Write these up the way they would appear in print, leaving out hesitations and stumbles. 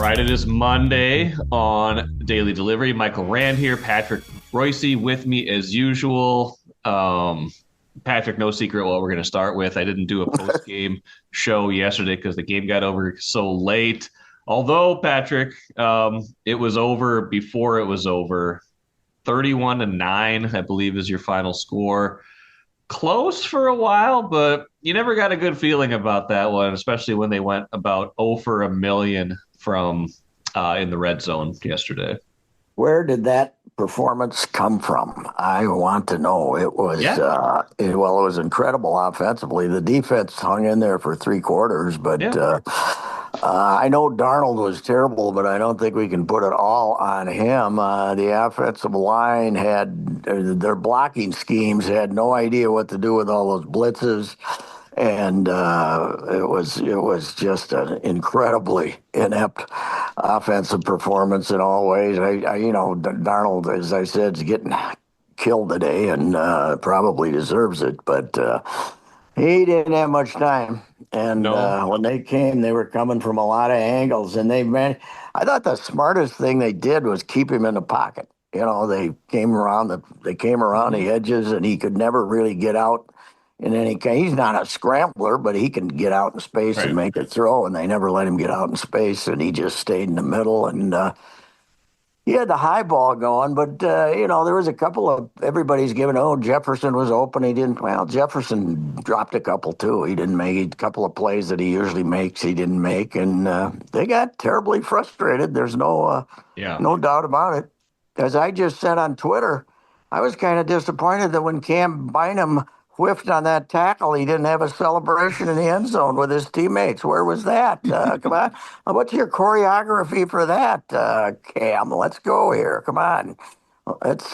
right, it is Monday on Daily Delivery. Michael Rand here, Patrick Reusse with me as usual. Patrick, no secret what we're going to start with. I didn't do a post-game show yesterday because the game got over so late. Although, Patrick, it was over before it was over. 31-9, I believe, is your final score. Close for a while, but you never got a good feeling about that one, especially when they went about 0 for a million from in the red zone yesterday. Where did that performance come from? I want to know. It was Yeah, it was incredible offensively. The defense hung in there for three quarters, but yeah. I know Darnold was terrible, but I don't think we can put it all on him. The offensive line had their blocking schemes had no idea what to do with all those blitzes, and it was just an incredibly inept offensive performance in all ways. Darnold, as I said, is getting killed today and probably deserves it, but he didn't have much time. And No, when they came, they were coming from a lot of angles, and I thought the smartest thing they did was keep him in the pocket. They came around the edges, and he could never really get out in any case. He's not a scrambler, but he can get out in space and right. make a throw, and they never let him get out in space, and he just stayed in the middle. And he had the high ball going, but there was a couple of everybody's giving. Oh, Jefferson was open. He didn't. Well, Jefferson dropped a couple too. He didn't make a couple of plays that he usually makes. He didn't make, and they got terribly frustrated. There's Yeah. no doubt about it. As I just said on Twitter, I was kind of disappointed that when Cam Bynum whiffed on that tackle, he didn't have a celebration in the end zone with his teammates. Where was that? Come on. What's your choreography for that, Cam? Let's go here. Come on. Let's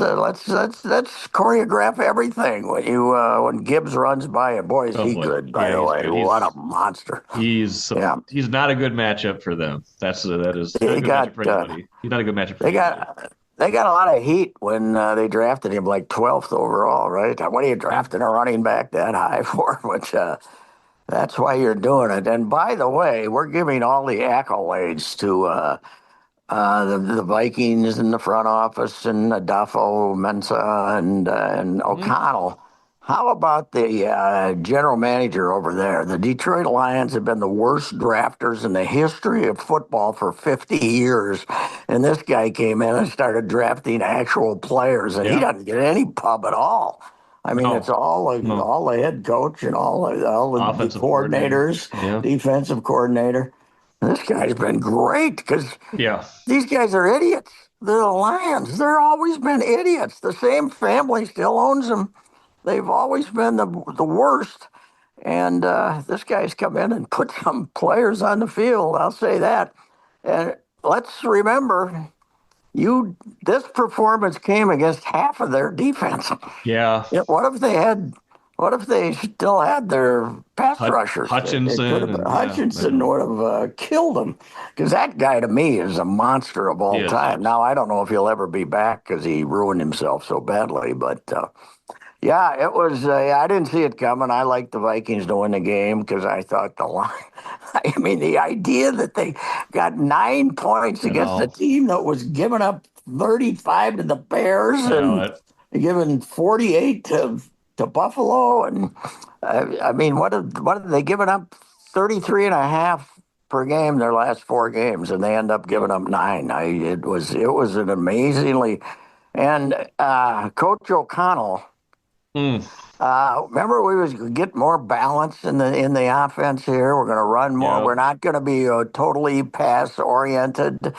choreograph everything when Gibbs runs by you. Boy, is Oh he boy. good, by Yeah, the he's way. good. What a monster. Yeah. He's not a good matchup for them. That is not a They good matchup got for anybody. He's not a good matchup for they anybody. got they got a lot of heat when they drafted him like 12th overall, right? What are you Yeah. drafting a running back that high for? Which that's why you're doing it. And by the way, we're giving all the accolades to the Vikings in the front office and Duffo, Mensa, and Mhm. O'Connell. How about the general manager over there? The Detroit Lions have been the worst drafters in the history of football for 50 years. And this guy came in and started drafting actual players, and he Yeah. doesn't get any pub at all. I mean, it's No. No. all the head coach and all the Offensive coordinator. coordinators, Yeah. defensive coordinator. This guy's been great because Yeah. these guys are idiots. They're the Lions. They're always been idiots. The same family still owns them. They've always been the worst. And this guy's come in and put some players on the field. I'll say that. And let's remember, you this performance came against half of their defense. Yeah. Yeah, what if they had? What if they still had their pass rushers? It could Hutchinson have and yeah, I Hutchinson know. would have killed them because that guy to me is a monster of He all is. time. Now I don't know if he'll ever be back because he ruined himself so badly, but yeah, it was. I didn't see it coming. I liked the Vikings to win the game because I thought the line. I mean, the idea that they got 9 points I against a know. team that was giving up 35 to the Bears I know and it. giving 48 to Buffalo, and I mean, what have they given up? 33 and a half per game their last four games, and they end up giving up nine. It was an amazingly and Coach O'Connell. Mm, Remember, we was get more balance in the offense here. We're going to run more. yeah. We're not going to be totally pass oriented.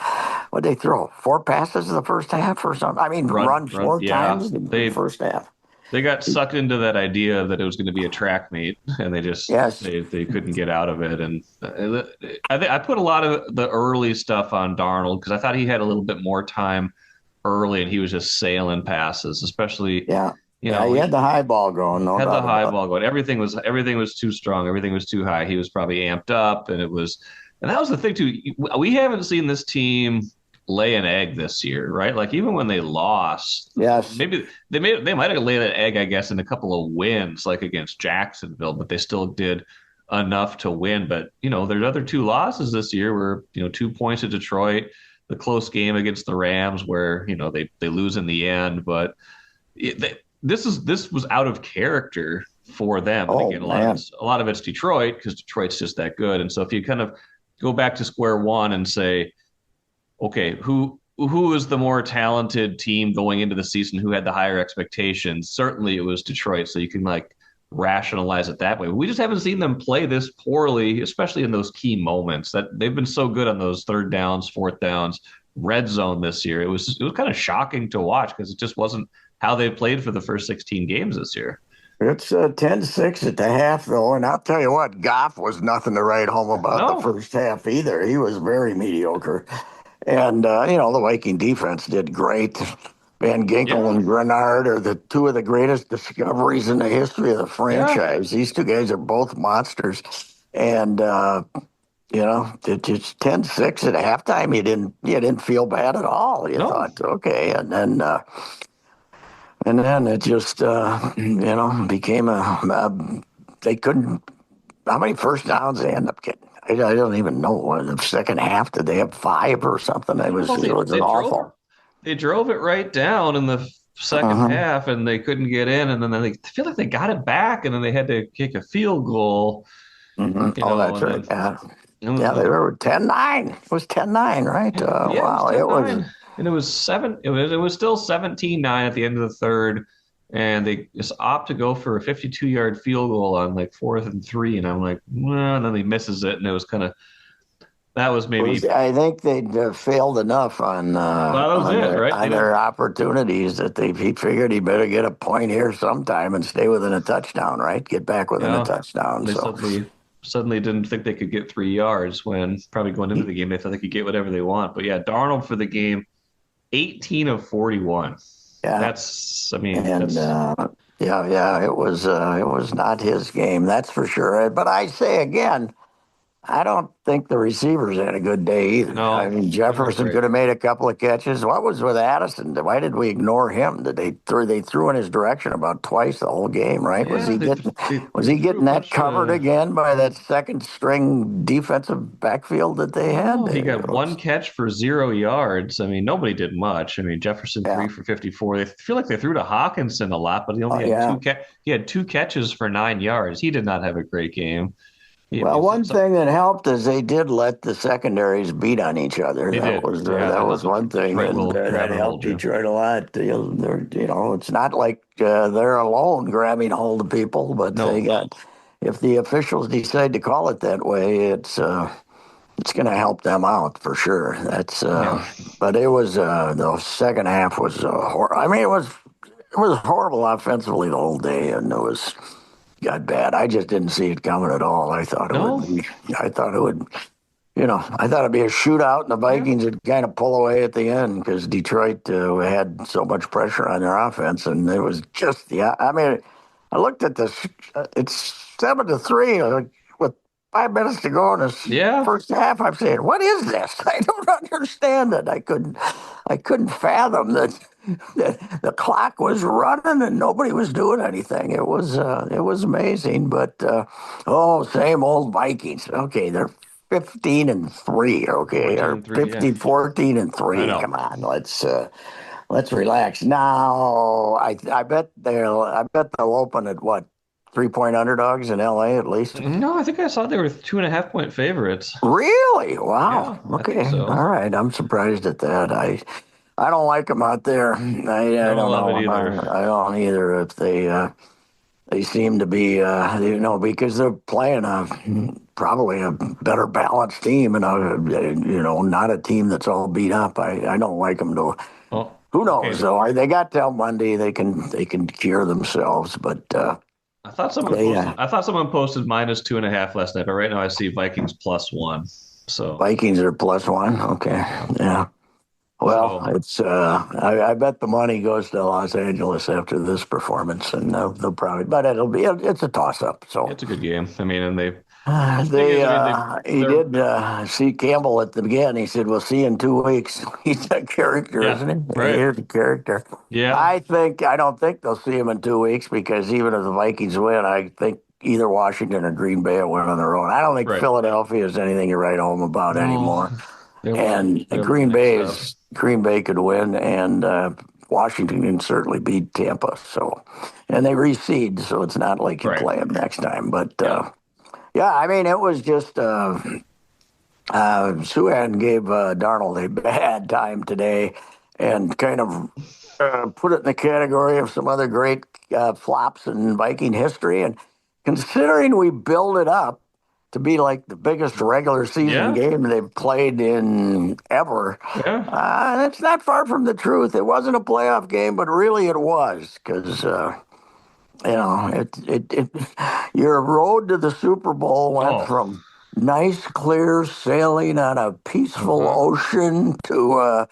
What they throw? Four passes in the first half or something? I mean, run Run. four Yeah. times in the They first half. they got sucked into that idea that it was going to be a track meet, and they just Yes. they couldn't get out of it. And I put a lot of the early stuff on Darnold because I thought he had a little bit more time early, and he was just sailing passes, especially Yeah. you Yeah. know He had the high ball going, no had the doubt high about ball going. Everything was too strong. Everything was too high. He was probably amped up, and that was the thing too. We haven't seen this team lay an egg this year, right? Like even when they lost, it. Yes. maybe they might have laid an egg, I guess, in a couple of wins, like against Jacksonville, but they still did enough to win. But their other two losses this year were 2 points to Detroit, the close game against the Rams where they lose in the end. But this was out of character for them. And Oh again, man. a lot of it's Detroit because Detroit's just that good. And so if you kind of go back to square one and say, okay, who is the more talented team going into the season? Who had the higher expectations? Certainly, it was Detroit. So you can like rationalize it that way. We just haven't seen them play this poorly, especially in those key moments. That they've been so good on those third downs, fourth downs, red zone this year. It was kind of shocking to watch because it just wasn't how they played for the first 16 games this year. It's 10-6 at the half, though, and I'll tell you what, Goff was nothing to write home about the No, first half either. He was very mediocre. And, the Viking defense did great. Van Ginkel yeah, and Grenard are the two of the greatest discoveries in the history of the yeah, franchise. These two guys are both monsters. And, it's 10-6 at halftime. You didn't feel bad at all. You no. thought, okay. And then it just, became they couldn't, how many first downs they end up getting? I don't even know. In the second half, did they have five or something? It was, Well, it was they drove awful. they drove it right down in the second Uh-huh. half, and they couldn't get in, and then they I feel like they got it back, and then they had to kick a field goal, Oh, that's and right. then Yeah. Yeah, they and were 10-9. It was 10-9, right? yeah, it was Wow. It was, 10-9, and it was still 17-9 at the end of the third, and they just opt to go for a 52-yard field goal on like 4th and 3, and I'm like, well, and then he misses it, and it was kind of that was maybe I think they'd failed enough well, that was on it, their right? They on didn't. their opportunities that he figured he better get a point here sometime and stay within a touchdown, right? Get back within a Yeah, touchdown. they So suddenly didn't think they could get 3 yards when probably going into the game they thought they could get whatever they want. But yeah, Darnold for the game, 18 of 41. yeah, I mean, and that's yeah, it was not his game, that's for sure. But I say again, I don't think the receivers had a good day either. I no, mean, they weren't Jefferson great. could have made a couple of catches. What was with Addison? Why did we ignore him? They threw in his direction about twice the whole game, right? Was Yeah, he getting was they he threw a getting that bunch covered to. again by that second string defensive backfield that they had? No, he got one catch for 0 yards. I mean, nobody did much. I mean, Jefferson three Yeah, for 54. They feel like they threw to Hawkinson a lot, but he only had yeah. he had two catches for 9 yards. He did not have a great game. I Well, mean, one thing that helped is they did let the secondaries beat on each other. they That did. was uh, Yeah, that that was one thing, Detroit and will that grab and helped hold you. Detroit a lot. It's not like they're alone grabbing hold of people, but they No, got. If the officials decide to call it that way, it's going to help them out for sure. yeah. But it was the second half was I mean, it was horrible offensively the whole day, and it was got bad. I just didn't see it coming at all. I thought it would No, be. I thought it would. I thought it'd be a shootout, and the yeah. Vikings would kind of pull away at the end because Detroit had so much pressure on their offense, and it was just yeah. I mean, I looked at this. It's 7-3 with 5 minutes to go in this Yeah. first half. I'm saying, what is this? I don't understand it. I couldn't fathom that. The clock was running and nobody was doing anything. It was amazing, but same old Vikings. Okay, they're 15-3. Okay, 14 or and 3. Yeah. 15, 14 and I three. know. Come on, let's relax. Now, I bet they'll open at what, 3-point underdogs in LA at least. No, I think I saw they were 2.5 point favorites. Really? Wow. Yeah, I Okay. think so. All right. I'm surprised at that. I don't like them out there. I Don't don't love it know. either. I don't either. If they seem to be because they're playing probably a better balanced team and not a team that's all beat up. I don't like them to. Oh, Who okay. knows though? They got till Monday. They can cure themselves, but they I thought someone posted -2.5 last night, but right now I see Vikings +1. So Vikings are +1. Okay, yeah. yeah. Well, So it's I bet the money goes to Los Angeles after this performance, and they'll probably, but it's a toss up. So it's a good game. I mean, and the thing they is, I mean, he they're did see Campbell at the beginning. He said, "We'll see you in 2 weeks." He's a character, yeah, isn't he? right. He's a character. Yeah. I don't think they'll see him in 2 weeks because even if the Vikings win, I think either Washington or Green Bay will win on their own. I don't think Right. Philadelphia is anything to write home about No, anymore. they're And looking at stuff. Green Bay could win, and Washington can certainly beat Tampa. So, and they reseed, so it's not like you Right. play them next time. But Yeah. yeah, I mean, it was just Suhan gave Darnold a bad time today, and kind of put it in the category of some other great flops in Viking history. And considering we build it up to be like the biggest regular season Yeah. game they've played in ever, Yeah. that's not far from the truth. It wasn't a playoff game, but really it was because. Your road to the Super Bowl went Oh. from nice, clear sailing on a peaceful Uh-huh. ocean to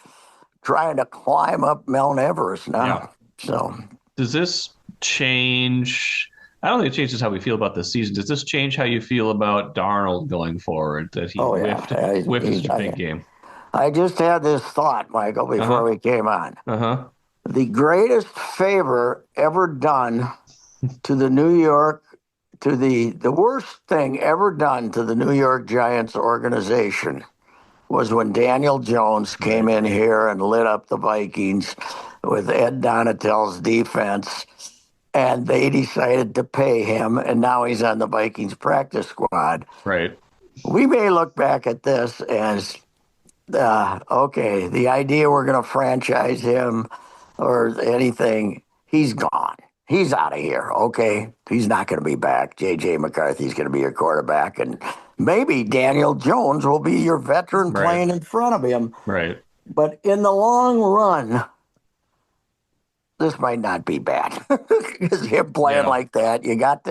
trying to climb up Mount Everest Yeah. now. So, Does this change? I don't think it changes how we feel about the season. Does this change how you feel about Darnold going forward? That he oh yeah, whiffed such a big game. I just had this thought, Michael, before Uh-huh. we came on. Uh-huh. The greatest favor ever done to the New York, to the worst thing ever done to the New York Giants organization was when Daniel Jones came Right. in here and lit up the Vikings with Ed Donatell's defense, and they decided to pay him, and now he's on the Vikings practice squad. Right. We may look back at this as okay, the idea we're going to franchise him or anything, he's gone. He's out of here. Okay. He's not going to be back. J.J. McCarthy's going to be your quarterback. And maybe Daniel Jones will be your veteran Right. playing in front of him. Right. But in the long run, this might not be bad because him playing Yeah. like that, you got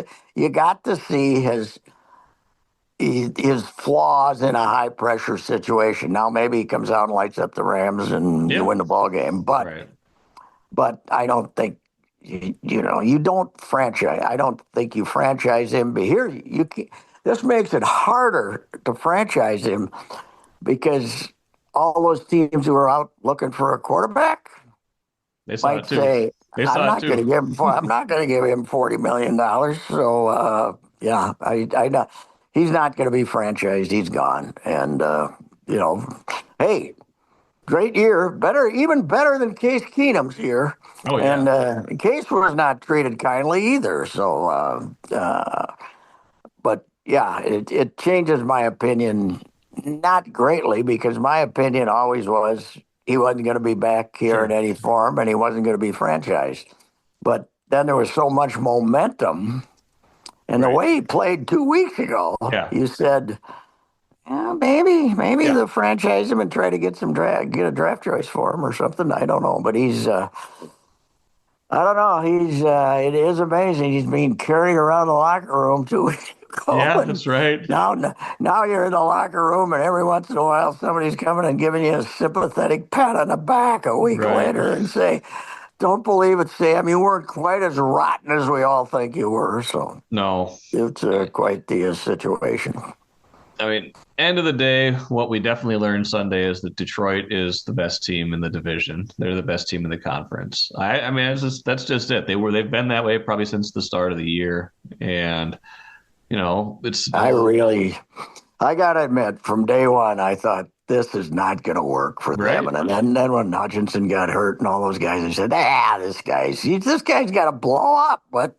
to see his flaws in a high pressure situation. Now maybe he comes out and lights up the Rams and you Yeah. win the ball game, Right. but I don't think you don't franchise. I don't think you franchise him. But here you can, this makes it harder to franchise him because all those teams who are out looking for a quarterback They saw might it too. say, They saw it too. I'm not going to give him $40 million. So yeah, I know he's not going to be franchised. He's gone, and you know, hey, great year, even better than Case Keenum's year, Oh and yeah. Case was not treated kindly either. So, but yeah, it changes my opinion not greatly because my opinion always was he wasn't going to be back here in Sure. any form and he wasn't going to be franchised. But then there was so much momentum, and the Right. way he played 2 weeks ago, Yeah. you said, yeah, maybe Yeah. the franchise him and try to get a draft choice for him or something. I don't know, but I don't know. It is amazing. He's being carried around the locker room 2 weeks ago, Yeah. and That's right. now you're in the locker room, and every once in a while somebody's coming and giving you a sympathetic pat on the back a week Right. later and say, "Don't believe it, Sam. You weren't quite as rotten as we all think you were." So No. it's quite the situation. I mean, end of the day, what we definitely learned Sunday is that Detroit is the best team in the division. They're the best team in the conference. I mean, that's just it. They've been that way probably since the start of the year, and it's I no really I got to admit, from day one, I thought this is not going to work for them. right, And then when Hutchinson got hurt and all those guys, they said, this guy's got to blow up, but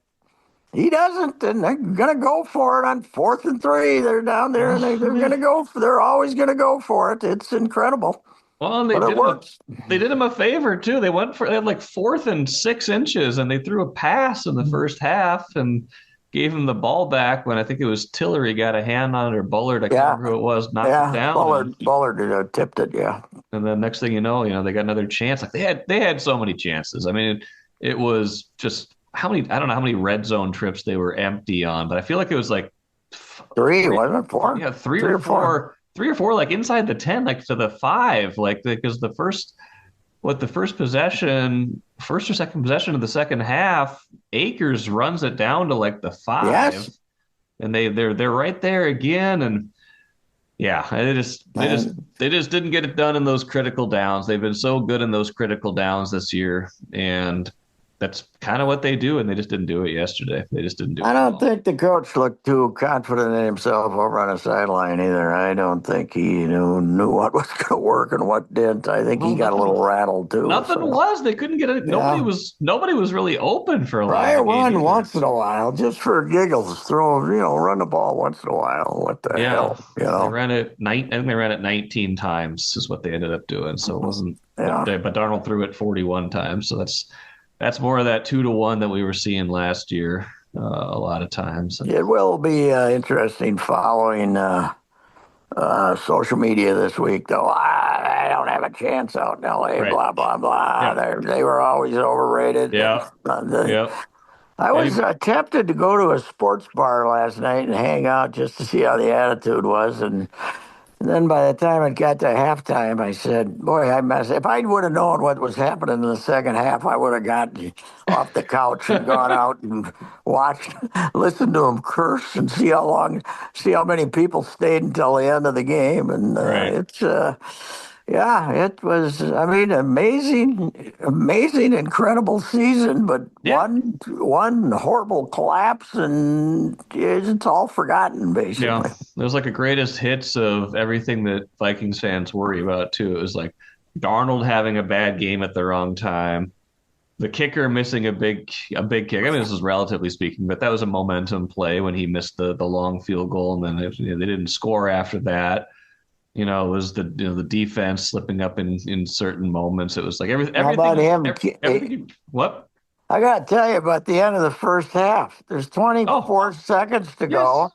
he doesn't. And they're going to go for it on 4th and 3. They're down there and well, they're going to go. They're always going to go for it. It's incredible, and but it works. they did him a favor too. They had like 4th and 6 inches, and they threw a pass in the first half and gave him the ball back when I think it was Tillery got a hand on it or Bullard. I can't Yeah, remember who it was, knocked it yeah. down, Bullard tipped it. Yeah, and then next thing they got another chance. Like they had so many chances. I mean, it was just how many I don't know how many red zone trips they were empty on, but I feel like it was like three three, wasn't it 4? yeah, Three or 4. three or four, like inside the 10, like to the 5, like because the first possession, first or second possession of the second half, Akers runs it down to like the 5, Yes, and they're right there again, and yeah, and they just didn't get it done in those critical downs. They've been so good in those critical downs this year, and that's kind of what they do, and they just didn't do it yesterday. They just didn't do I it at don't all. think the coach looked too confident in himself over on the sideline either. I don't think he knew what was going to work and what didn't. I think he Well, got a little rattled too. nothing So was. They couldn't get it. yeah, Nobody was really open for a lot try of a the game run either. once in a while, just for giggles. Run the ball once in a while. What the Yeah, they hell? ran it nine. I think they ran it 19 times is what they ended up doing. So it wasn't. Yeah. But Darnold threw it 41 times. So that's more of that 2-1 that we were seeing last year a lot of times. And It will be interesting following social media this week, though. I don't have a chance out in LA, right. blah, blah, blah. Yeah. They were always overrated. And Yeah. Yeah. I was Any, tempted to go to a sports bar last night and hang out just to see how the attitude was. And then by the time it got to halftime, I said, boy, I messed. If I would have known what was happening in the second half, I would have gotten off the couch and gone out and watched, listened to him curse and see how many people stayed until the end of the game. And right. yeah, it was, I mean, amazing, incredible season, but Yeah. one horrible collapse and it's all forgotten, Yeah. basically. It was like a greatest hits of everything that Vikings fans worry about too. It was like Darnold having a bad game at the wrong time. The kicker missing a big kick. I mean, this is relatively speaking, but that was a momentum play when he missed the long field goal, and then they didn't score after that. It was the defense slipping up in certain moments. It was like How about him? everything. What? I got to tell you about the end of the first half. There's Oh, 24 seconds to go. yes.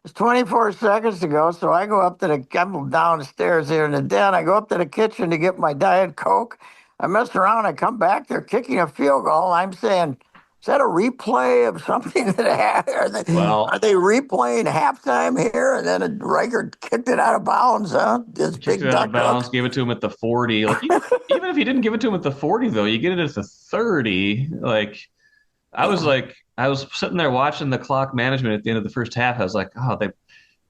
There's 24 seconds to go. So I go up to I'm downstairs here in the den. I go up to the kitchen to get my Diet Coke. I mess around. I come back. They're kicking a field goal. I'm saying, is that a replay of something that happened? Are Well, they replaying halftime here? And then Riker kicked it out of bounds, huh? This kicked it big out of duck hook. bounds, gave it to him at the 40. Like even if he didn't give it to him at the 40, though, you get it at the 30. Yeah. I was sitting there watching the clock management at the end of the first half. I was like, oh,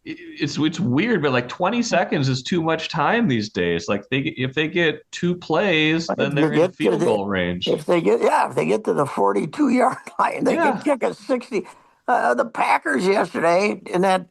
it's weird, but like 20 seconds is too much time these days. Like if they get two plays, If then you they're in get to field goal range. if they get to the 42-yard line, they can Yeah, kick a 60. The Packers yesterday in that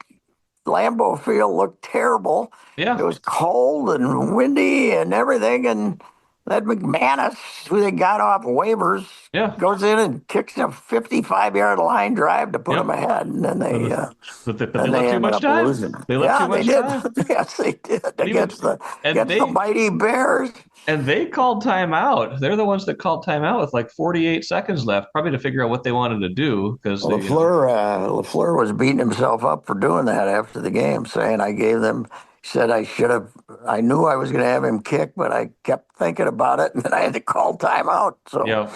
Lambeau Field looked terrible. It yeah, was cold and windy and everything. And that McManus, who they got off waivers, yeah, goes in and kicks a 55-yard line drive to put them yep. ahead. And But, they then left they too ended much up time. losing. They left too Yeah, they much did. time. Yes, they did And even and against the they mighty Bears. and they called timeout. They're the ones that called timeout with like 48 seconds left, probably to figure out what they wanted to do because Well, LaFleur was beating himself up for doing that after the game, saying I gave them. He said I should have. I knew I was going to have him kick, but I kept thinking about it, and then I had to call timeout. So, yeah,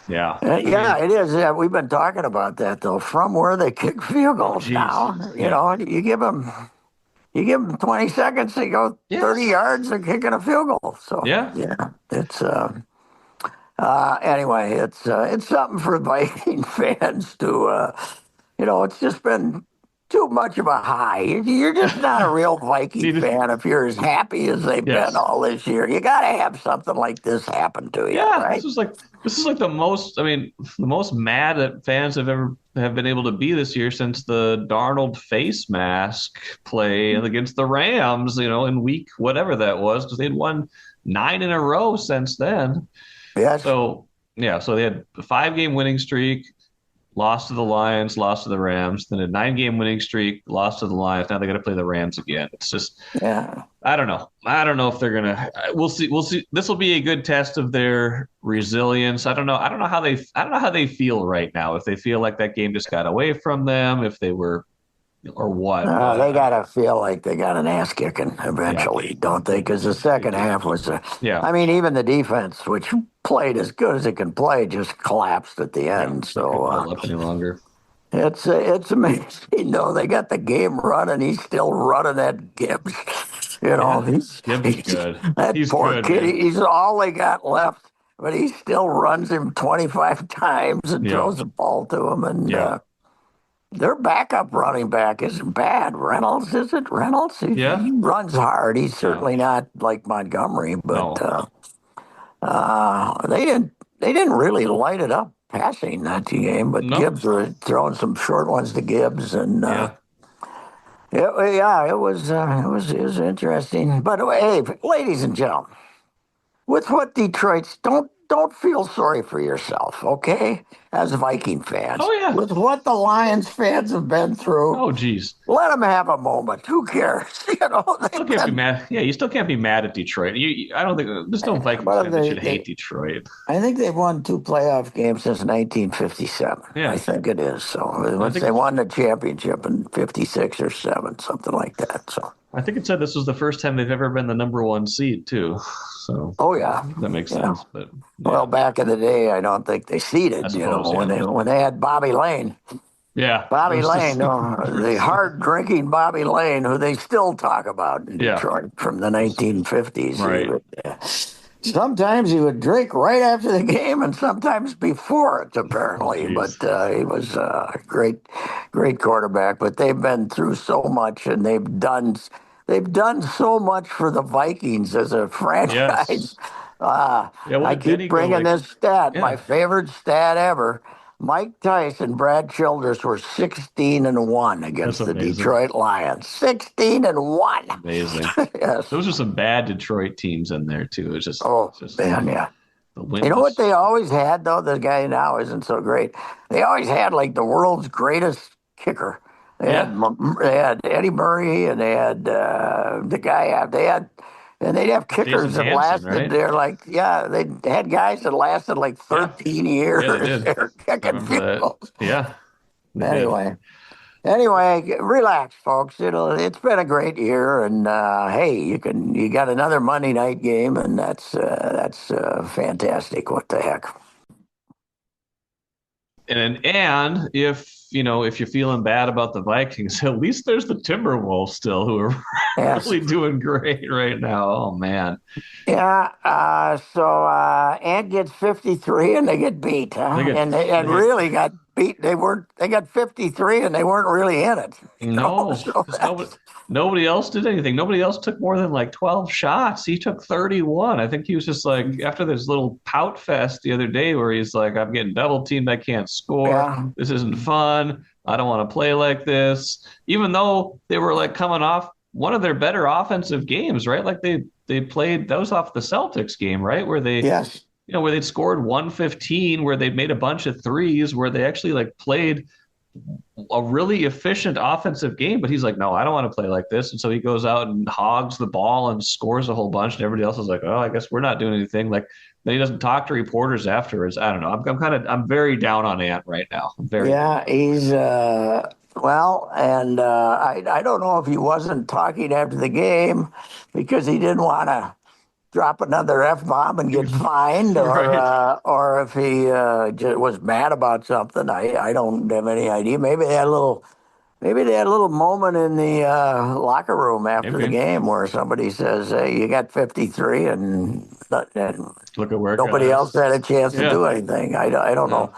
yeah. I yeah, mean, it is. Yeah, we've been talking about that though. From where they kick field oh goals geez, now, yeah, you give them 20 seconds, they go 30 yes, yards, they're kicking a field goal. So, yeah. yeah, it's. Anyway, it's something for Viking fans to. It's just been too much of a high. You're just not a real Viking See, fan if you're as happy as they've been yes, all this year. You got to have something like this happen to you, yeah. right? This is like the most. I mean, the most mad that fans have been able to be this year since the Darnold face mask play against the Rams. In week whatever that was, because they'd won 9 in a row since then. Yes. So yeah, so they had a 5-game winning streak, lost to the Lions, lost to the Rams, then a 9-game winning streak, lost to the Lions. Now they got to play the Rams again. It's just Yeah. I don't know. I don't know if they're gonna. We'll see. We'll see. This will be a good test of their resilience. I don't know. I don't know how they. I don't know how they feel right now. If they feel like that game just got away from them, if they were, or what. But They got to feel like they got an ass kicking yeah, eventually, don't they? Because the they second do. half was, Yeah, I mean, even the defense, which played as good as it can play, just collapsed at the yeah. end. They So, couldn't hold up any longer. it's amazing though. They got the game running. He's still running that Gibbs. Yeah, He's, Gibbs is good. that He's poor good, kid. man. He's all they got left, but he still runs him 25 times and Yeah, throws the ball to him. And yeah, their backup running back isn't bad. Reynolds, is it Reynolds? yeah. He runs hard. He's Yeah. certainly not like Montgomery, but No. they didn't. they didn't really light it up passing that game, but No. Gibbs were throwing some short ones to Gibbs, and Yeah. it was interesting. But hey, ladies and gentlemen, with what Detroit's don't feel sorry for yourself, okay? As Viking fans, Oh yeah. with what the Lions fans have been through, Oh geez. let them have a moment. Who cares? Still They've can't be been. mad. Yeah, you still can't be mad at Detroit. I don't think there's no Vikings What fan have that they? should hate Detroit. I think they've won two playoff games since 1957. I Yeah, think it is. So I once think they won the championship in 56 or 7, something like that. So, I think it said this was the first time they've ever been the number one seed too. So oh yeah, that makes yeah. sense. But Well, yeah, back in the day, I don't think they I seeded. suppose. Yeah, When they had Bobby Lane, yeah. It Bobby was Lane, just the hard drinking Bobby Lane, who they still talk about in yeah. Detroit from the It was 1950s. right. Sometimes he would drink right after the game, and sometimes before it. Oh Apparently, but geez. he was a great quarterback. But they've been through so much, and they've done so much for the Vikings as a franchise. Yes. Yeah. What I did keep Denny go bringing like? this stat, my Yeah, favorite stat ever. Mike Tice and Brad Childress were 16-1 that's against the amazing. Detroit Lions. 16-1. Amazing. Yes. Those are some bad Detroit teams in there too. Oh It's just man, yeah. the You know what winless. they always had though? The guy now isn't so great. They always had like the world's greatest kicker. They had Yeah, they had Eddie Murray, and they had the guy. They had, and they'd have Jason kickers that Hansen, lasted. right? They're like, yeah, they had guys that lasted like Yeah, 13 yeah, they years. did. They're I kicking remember field that. goals. Yeah, they did. Anyway, relax, folks. It's been a great year, and hey, you got another Monday night game, and that's fantastic. What the heck? And if you're feeling bad about the Vikings, at least there's the Timberwolves still who are Yes. really doing great right now. Oh man, Yeah. So Ant gets 53 and they get beat, they huh? get And they get really got beat. They got 53 and they weren't really in it. no, So because nobody else did anything. Nobody else took more than like 12 shots. He took 31. I think he was just like after this little pout fest the other day where he's like, I'm getting double teamed. I can't score. yeah, This isn't fun. I don't want to play like this. Even though they were like coming off one of their better offensive games, right? Like they played that was off the Celtics game, right? Where yes, where they'd scored 115, where they'd made a bunch of threes, where they actually like played a really efficient offensive game, but he's like, no, I don't want to play like this. And so he goes out and hogs the ball and scores a whole bunch. And everybody else is like, oh, I guess we're not doing anything. Like, then he doesn't talk to reporters afterwards. I don't know. I'm very down on Ant right now. I'm very down. yeah. He's well, and I don't know if he wasn't talking after the game because he didn't want to drop another f bomb and get fined, Right. or if he just was mad about something. I don't have any idea. Maybe they had a little moment in the locker room after the Maybe. game where somebody says, "Hey, you got 53," and Look at where it got nobody else us. had a chance to Yeah. do anything. I don't know. No.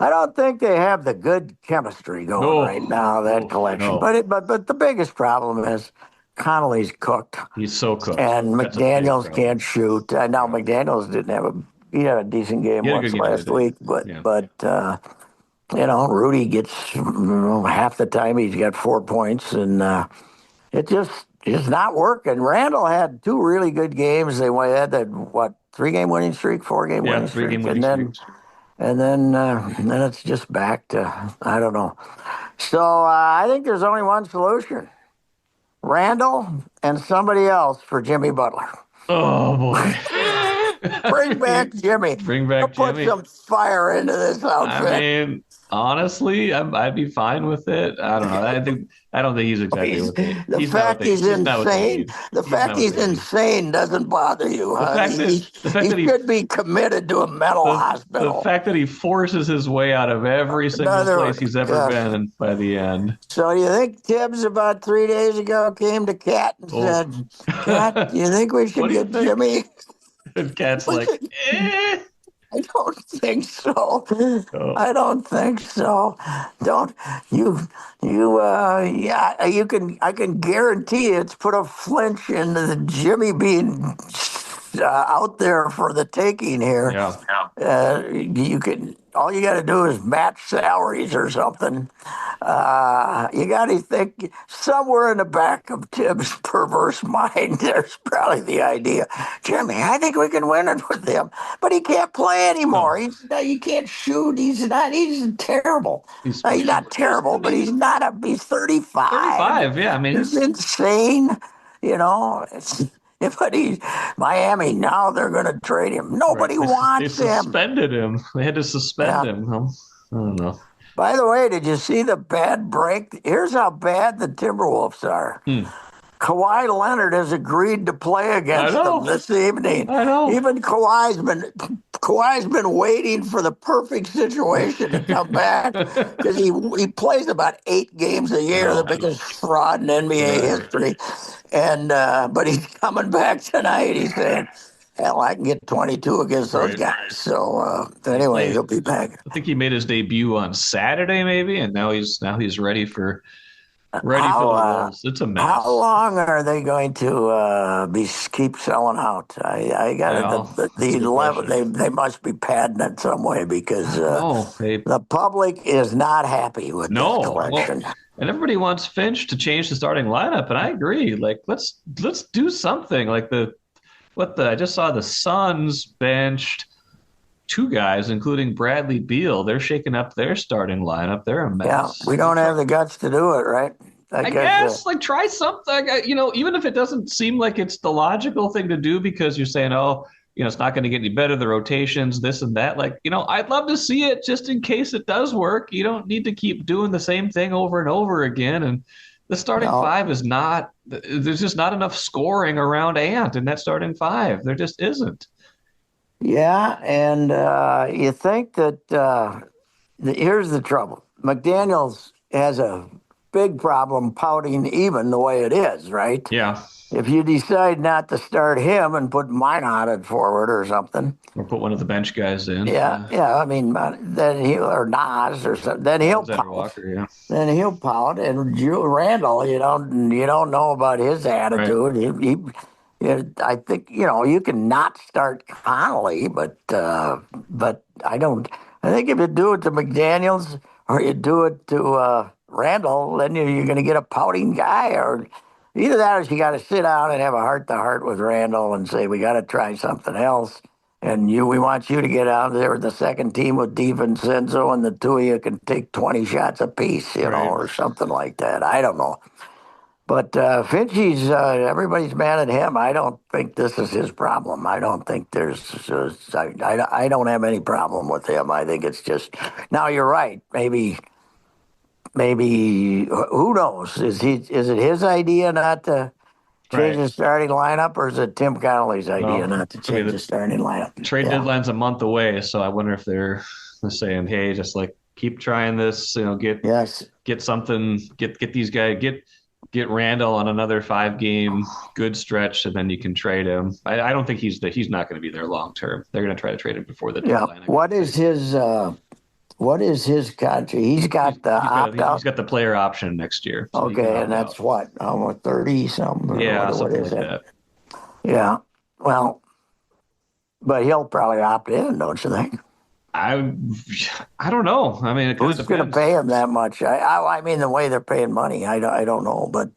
I don't think they have the good chemistry going right No. now, that Oh, collection. no. But the biggest problem is Connolly's cooked, He's so cooked. and That's a big McDaniel's problem. can't shoot. Now Yeah. McDaniel's didn't have a he had a decent game He had a once good game the other last day. week, but Yeah. Rudy gets half the time he's got 4 points, and it just not working. Randall had two really good games. They had that 3 game winning streak, 4 game Yeah. winning 3 game streak, winning streaks. and then it's just back to I don't know. So I think there's only one solution: Randall and somebody else for Jimmy Butler. Oh, boy. Bring back Jimmy. Bring He'll back put Jimmy. some fire into this I outfit. mean, honestly, I'd be fine with it. I don't know. I don't think he's exactly He's what they. the He's not what fact they. he's He's not what they insane. need. The He's not fact what he's they need. insane doesn't bother you, The huh? fact that the fact He that should be committed to a mental the hospital. fact that he forces his way out of every single Another, place he's ever gosh. been in by the end. So you think Tibbs about 3 days ago came to Cat and Oh, said, "Cat, do you think we what should do you get think? Jimmy?" And Cat's like, eh. I don't think so. Oh, I don't think so. Don't you yeah, I can guarantee it's put a flinch into the Jimmy being out there for the taking here. Yeah. You can all you got to do is match salaries or something. You got to think somewhere in the back of Tim's perverse mind, there's probably the idea, Jimmy, I think we can win it with him, but he can't play anymore. No, He can't shoot. He's terrible. He's he's not terrible, but he's not a. He's 35. 35. Yeah, I mean, He's insane. You know, but Miami now they're going to trade him. right. Nobody They wants him. suspended him. They had to suspend Yeah. him. Huh? I don't know. By the way, did you see the bad break? Here's how bad the Timberwolves are. Hmm. Kawhi Leonard has agreed to play I against them know. this evening. I know. Even Kawhi's been waiting for the perfect situation to come back because he plays about 8 games a year, the No. biggest fraud in NBA Right. history. And but he's coming back tonight. He's saying, "Hell, I can get 22 against those Right. guys." So He anyway, played. he'll be back. I think he made his debut on Saturday, maybe, and now he's ready for How the Wolves. It's a how mess. long are they going to keep selling out? I got it. Well, that's a The good level question. they must be padding it some way because I don't know. the public is not happy with this No. Well, collection. and everybody wants Finch to change the starting lineup, and I agree. Like, let's do something. Like I just saw the Suns benched two guys, including Bradley Beal. They're shaking up their starting lineup. They're a Yeah, mess. we don't have the guts to do it, right? I I guess. guess like try something. Even if it doesn't seem like it's the logical thing to do because you're saying, oh, it's not going to get any better. The rotations, this and that. Like, I'd love to see it just in case it does work. You don't need to keep doing the same thing over and over again. And the starting No, five is not. There's just not enough scoring around Ant in that starting five. There just isn't. yeah, and you think that here's the trouble. McDaniels has a big problem pouting even the way it is, right? Yeah. If you decide not to start him and put Minot at forward or something, Or put one of the bench guys in. yeah, Yeah. yeah. I mean, then he'll or Nas or something. Then he'll Alexander pout. Walker. Yeah. Then he'll pout. And Randall, you don't know about his Right. attitude. I think you can not start Connolly, but I don't. I think if you do it to McDaniel's or you do it to Randall, then you're going to get a pouting guy. Or either that, or you got to sit down and have a heart to heart with Randall and say we got to try something else. And we want you to get out there with the second team with DiVincenzo, and the two of you can take 20 shots apiece, Right. or something like that. I don't know. But Finchie's, everybody's mad at him. I don't think this is his problem. I don't think I don't have any problem with him. I think it's just, now you're right. Maybe, who knows? Is it his idea not to change Right. the starting lineup, or is it Tim Connolly's idea Well, not to I mean, change the starting lineup? trade Yeah. deadline's a month away, so I wonder if they're saying, "Hey, just like keep trying this. Yes. Get something. Get these guys. Get Randall on another 5 game good stretch, and then you can trade him." I don't think he's not going to be there long term. They're going to try to trade him before the Yeah. deadline. What is his contract? He's got the opt He's out. got the player option next year, so he can Okay, and opt that's out. what, almost 30 something, or Yeah, what something is like it? that. Yeah. Well, but he'll probably opt in, don't you think? I I don't know. I mean, it kind of Who's going to depends. pay him that much? I mean, the way they're paying money, I don't know, but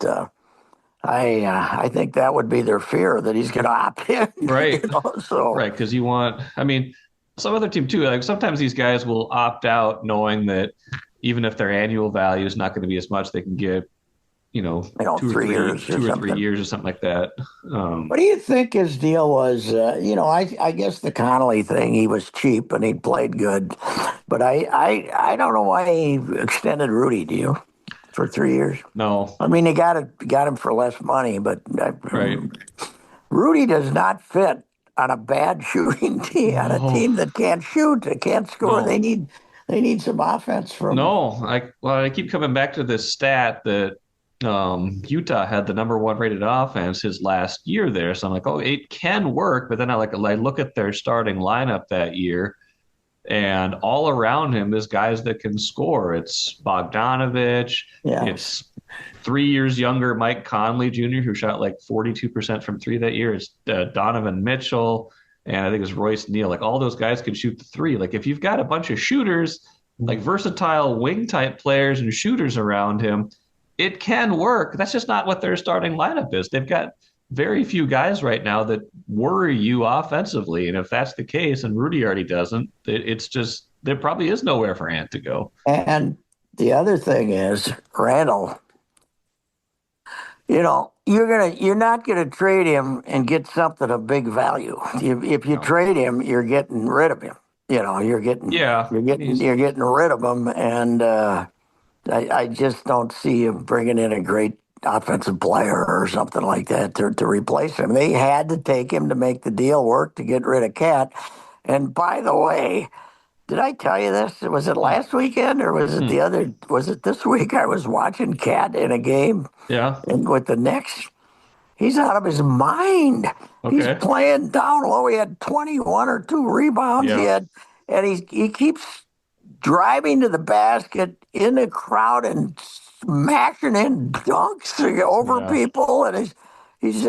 I think that would be their fear that he's going to opt in. Right. So Right, because you want, I mean, some other team too. Like sometimes these guys will opt out knowing that even if their annual value is not going to be as much, they can get, two or 3 years or 3 something. years or something like that. What do you think his deal was? I guess the Connolly thing, he was cheap and he played good, but I don't know why he extended Rudy. Do you? For 3 years? No, I mean, he got him for less money, but right? Rudy does not fit on a bad shooting team, on a No, team that can't shoot, that can't score. no, They need some offense from. no. I keep coming back to this stat that Utah had the number one rated offense his last year there. So I'm like, oh, it can work. But then I look at their starting lineup that year, And all around him is guys that can score. It's Bogdanovich. Yes. It's 3 years younger Mike Conley Jr., who shot like 42% from three that year. It's Donovan Mitchell. And I think it's Royce Neal. Like all those guys can shoot the three. Like if you've got a bunch of shooters, like versatile wing type players and shooters around him, it can work. That's just not what their starting lineup is. They've got very few guys right now that worry you offensively. And if that's the case, and Rudy already doesn't, it's just there probably is nowhere for Ant to go. And the other thing is, Randall, you're not gonna trade him and get something of big value. If you No. trade him, you're getting rid of him. You're getting Yeah, you're getting you're getting rid of him, and I just don't see him bringing in a great offensive player or something like that to replace him. They had to take him to make the deal work to get rid of Cat. And by the way, did I tell you this? Was it last weekend or was it Hmm. the other? Was it this week? I was watching Cat in a game Yeah. and with the Knicks. He's out of his mind. He's Okay. playing down low. He had 21 or two rebounds. Yeah. And he keeps driving to the basket in the crowd and smashing in dunks over Yeah. people. And he's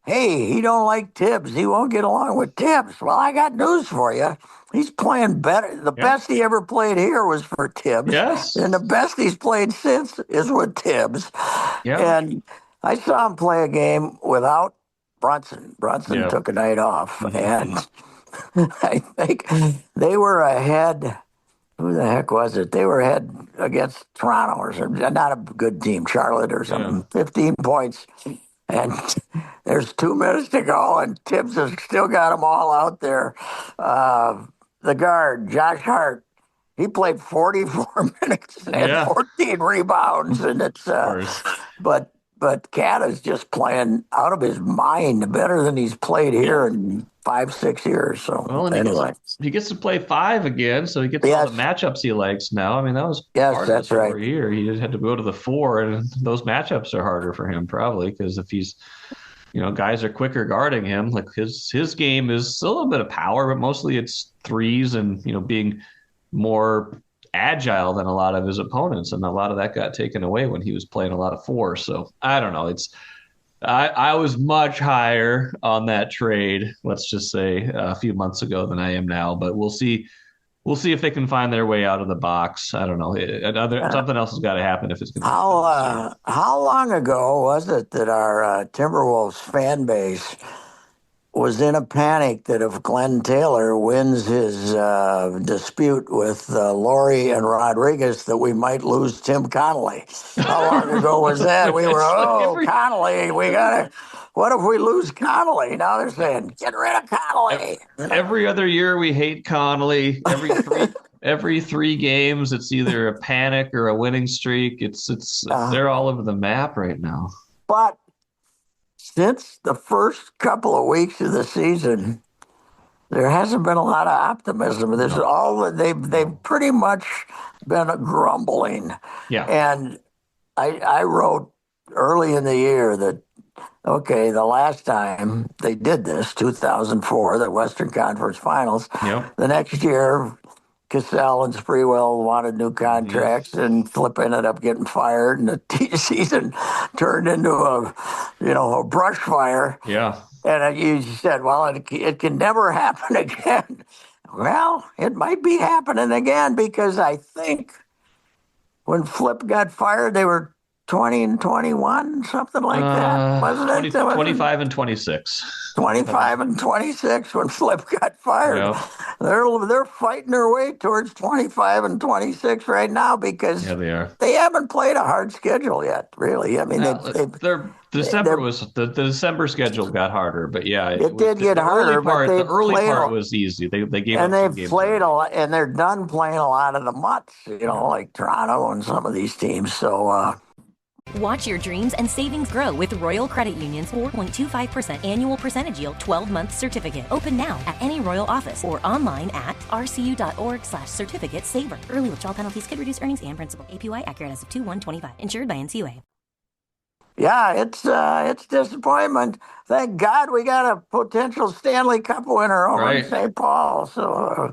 hey, he don't like Tibbs. He won't get along with Tibbs. Well, I got news for you. He's playing better. The Yeah. best he ever played here was for Tibbs, Yes. and the best he's played since is with Tibbs. Yeah. And I saw him play a game without Brunson. Brunson Yeah. took a night off, Hmm. and I think they were ahead. Who the heck was it? They were ahead against Toronto or something. Not a good team, Charlotte or Yeah. something. 15 points. And there's 2 minutes to go, and Tibbs has still got them all out there. The guard, Josh Hart, he played 44 minutes and had Yeah. Of 14 rebounds. And course. but Cat is just playing out of his mind, better than he's played Yeah. here in 5, 6 years. So Well, and anyway, he gets to play five again, so he gets all the yes, matchups he likes now. I mean, that was yes, part of the that's right. story here. He just had to go to the four, and those matchups are harder for him probably because if he's, guys are quicker guarding him. Like his game is a little bit of power, but mostly it's threes and being more agile than a lot of his opponents, and a lot of that got taken away when he was playing a lot of four. So I don't know. I was much higher on that trade, let's just say a few months ago than I am now, but we'll see. We'll see if they can find their way out of the box. I don't know. Uh, Something else has got to happen if it's going to how happen this year. how long ago was it that our Timberwolves fan base was in a panic that if Glenn Taylor wins his dispute with Laurie and Rodriguez, that we might lose Tim Connolly? How long ago was that? We were, It's like oh, Connolly, we gotta. What if we lose Connolly? Now they're saying, get rid of Connolly. every other year we hate Connolly. Every three games, it's either a panic or a winning streak. It's Uh, they're all over the map right now. but since the first couple of weeks of the season, there hasn't been a lot of optimism. This is No, all they've no. pretty much been grumbling. Yeah. And I wrote early in the year that okay, the last time they did this, 2004, the Western Conference Finals, Yep. the next year Cassell and Sprewell wanted new Hmm. contracts, and Flip ended up getting fired, and the season turned into a brush fire. Yeah. And you said, well, it can never happen again. Well, it might be happening again because I think when Flip got fired, they were 20 and 21, something like that, wasn't 20, it? That was 25 and 26. 25 and 26 when Flip got fired. Yep. They're fighting their way towards 25 and 26 right now Yeah, because they are. they haven't played a hard schedule yet, really. I mean, Their December they're was the December schedule got harder, but yeah, it it was did get the early harder, but part. The they've early played part was easy. They gave and up two they've games played a early. lot, and they're done playing a lot of the mutts, Yeah. like Toronto and some of these teams. So Watch your dreams and savings grow with Royal Credit Union's 4.25% annual percentage yield 12-month certificate. Open now at any Royal office or online at rcu.org/certificate saver. Early withdrawal penalties could reduce earnings and principal. APY accurate as of 2/1/25. Insured by NCUA. Yeah, it's disappointment. Thank God we got a potential Stanley Cup winner over in Right. St. Paul. So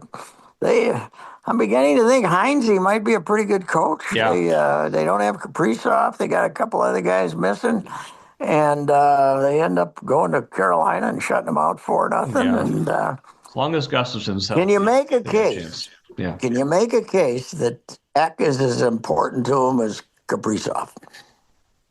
I'm beginning to think Heinze might be a pretty good coach. Yeah. They don't have Kaprizov. They got a couple other guys missing, and they end up going to Carolina and shutting them out 4-0. Yeah. And As long as Gustafson's can you healthy, make a they got a case? chance. Yeah. Can you make a case that Eck is as important to him as Kaprizov?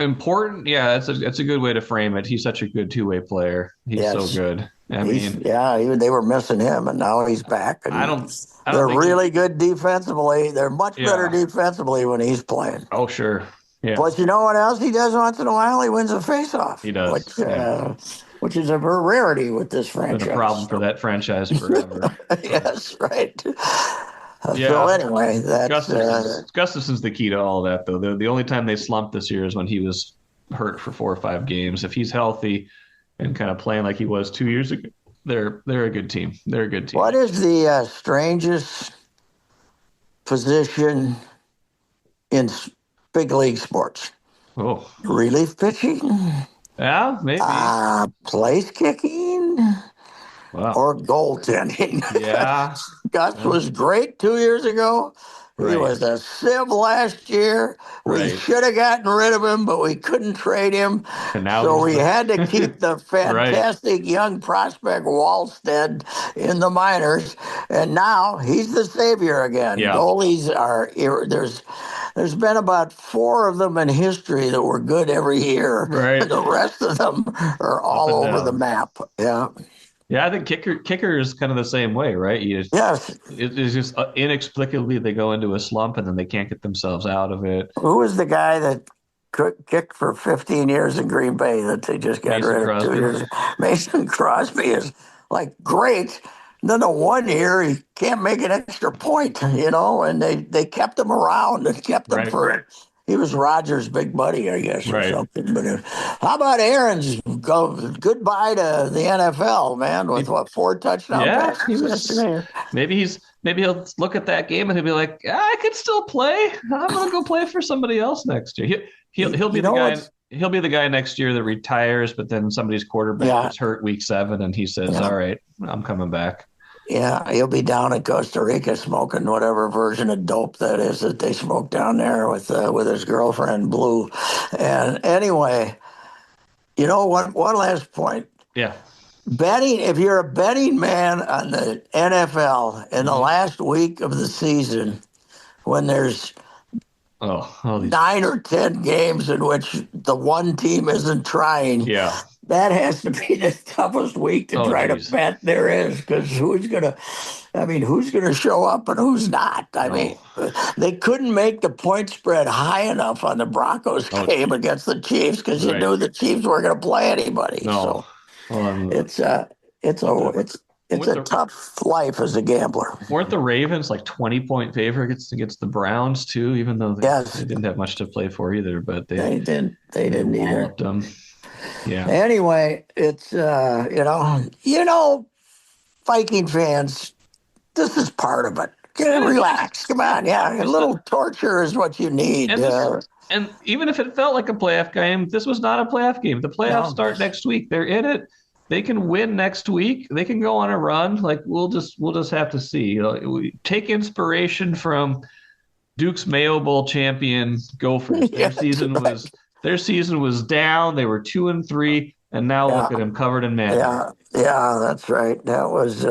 Important. Yeah, that's a good way to frame it. He's such a good two-way player. He's so Yes. good. I mean, They were missing him, and now he's back. I And don't I don't they're think he really good defensively. They're much better yeah. defensively when he's playing. Oh, sure. Yeah, Plus, you know what else he does once in a while? He wins a faceoff, he does. Yeah. which is a rarity with this Been a franchise. problem for that franchise forever. But Yes, right. So yeah, anyway, that's Gustafson's the key to all that, though. The only time they slumped this year is when he was hurt for 4 or 5 games. If he's healthy and kind of playing like he was 2 years ago, they're a good team. They're a good team. what is the strangest position in big league sports? Oh, Relief pitching, yeah, maybe. place kicking, Wow. or goaltending. Yeah. Gus was great 2 years ago. He Right. was a sieve last year. We Right. should have gotten rid of him, but we couldn't trade him. And now So he's we had to keep the right. fantastic young prospect Wallstead in the minors. And now he's the savior again. Yeah. Goalies are, there's been about 4 of them in history that were good every year. Right. The rest of them are all and over the down. map. Yeah. Yeah, I think kicker is kind of the same way, right? Yes. It is just inexplicably they go into a slump and then they can't get themselves out of it. Who was the guy that kicked for 15 years in Green Bay that they just got Mason rid of Crosby. 2 years ago? Mason Crosby is like great. Then the one year he can't make an extra point, and they kept him around and kept him Right. for. He was Rogers' big buddy, I guess, or Right. something. But how about Aaron's goodbye to the NFL, man, with 4 touchdown Yeah, passes he was. yesterday? Maybe he'll look at that game and he'll be like, I could still play. I'm gonna go play for somebody else next year. He'll be You the know guy. what's- He'll be the guy next year that retires, but then somebody's quarterback Yeah. gets hurt week 7, and he says, Yeah. "All right, I'm coming back." Yeah, he'll be down in Costa Rica smoking whatever version of dope that is that they smoke down there with his girlfriend Blue. And anyway, you know what? One last point. Yeah. Betting, if you're a betting man on the NFL in the last week of the season, when there's All these. 9 or 10 games in which the one team isn't trying, Yeah. that has to be the toughest week to try geez. to bet there is, because who's going to show up and who's not? I mean, they couldn't make the point spread high enough on the Broncos game against the Chiefs because you Right. knew the Chiefs weren't going to play anybody. No. So it's a tough life as a gambler. Weren't the Ravens like 20-point favorites against the Browns too? Even though they didn't have much to play for either, but They didn't either. walloped them. Yeah. Anyway, it's Viking fans, this is part of it. Relax, come on, yeah. A little torture is what you need. And even if it felt like a playoff game, this was not a playoff game. The playoffs start next week. They're in it. They can win next week. They can go on a run. Like we'll just have to see. We take inspiration from Duke's Mayo Bowl champion Gophers. Their season was down. They were 2-3, and now look at them covered in madness. Yeah, that's right. That was.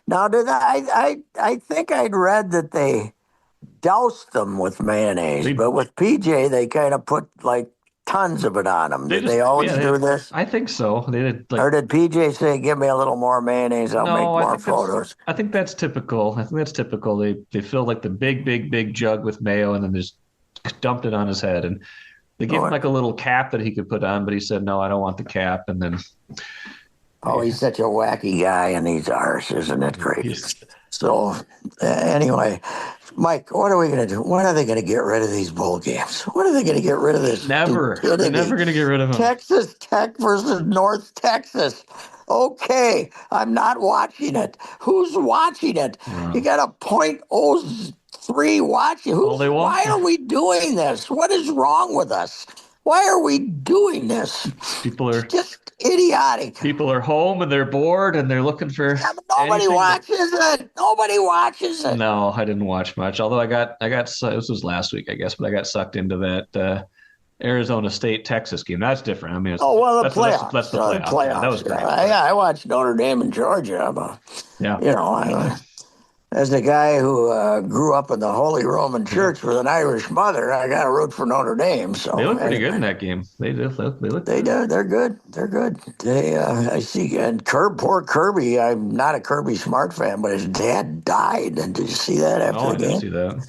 Now, I think I'd read that they doused them with mayonnaise, but with PJ they kind of put like tons of it on them. Did they always do this? I think so. They did. Or did PJ say, "Give me a little more mayonnaise, I'll make more photos"? I think that's typical. They fill like the big jug with mayo and then just dumped it on his head, and they gave him like a little cap that he could put on, but he said, "No, I don't want the cap." And then, he's such a wacky guy, and he's ours, isn't it great? So, anyway, Mike, what are we going to do? When are they going to get rid of these bowl games? When are they going to get rid of this? Never. They're never going to get rid of them. Texas Tech versus North Texas. Okay, I'm not watching it. Who's watching it? You got a .03 watching. Why are we doing this? What is wrong with us? Why are we doing this? People are It's just idiotic. People are home and they're bored and they're looking for. Yeah, but nobody watches it. Nobody watches it. No, I didn't watch much. Although I got this was last week, I guess, but I got sucked into that Arizona State Texas game. That's different. I mean, the playoffs. That's the playoffs. Yeah, that was great. Yeah, I watched Notre Dame and Georgia. Yeah. As a guy who grew up in the Holy Roman Church with an Irish mother, I got to root for Notre Dame. So they look pretty good in that game. They do. They do. They're good. They're good. I see. And poor Kirby. I'm not a Kirby Smart fan, but his dad died. And did you see that after the game? I didn't see that.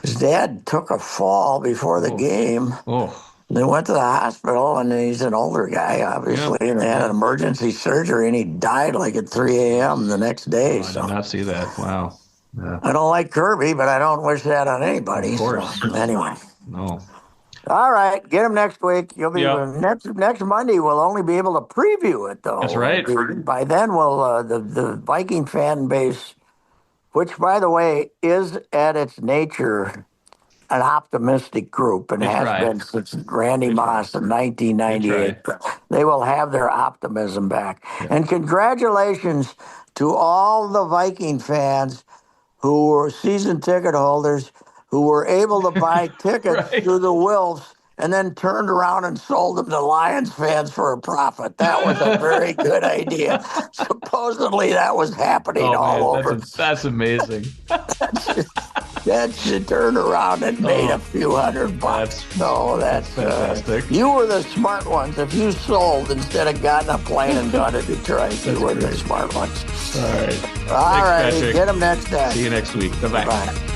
His dad took a fall before the game. Oh. They went to the hospital, and he's an older guy, obviously, and they had an emergency surgery, and he died like at 3 a.m. the next day. I did not see that. Wow. Yeah. I don't like Kirby, but I don't wish that on anybody. Of course. So, anyway. No. All right, get him next week. You'll be next Monday. We'll only be able to preview it, though. That's right. By then, we'll the Viking fan base, which, by the way, is at its nature an optimistic group and has been since Randy Moss in 1998. They will have their optimism back. Yeah. And congratulations to all the Viking fans who were season ticket holders who were able to buy tickets through the Wolves and then turned around and sold them to Lions fans for a profit. That was a very good idea. Supposedly that was happening all over. That's amazing. That's turned around and made a few $100. That's fantastic. You were the smart ones. If you sold instead of gotten a plane and gone to Detroit, you were the smart ones. All right. All right. Get them next time. See you next week. Bye-bye. Bye.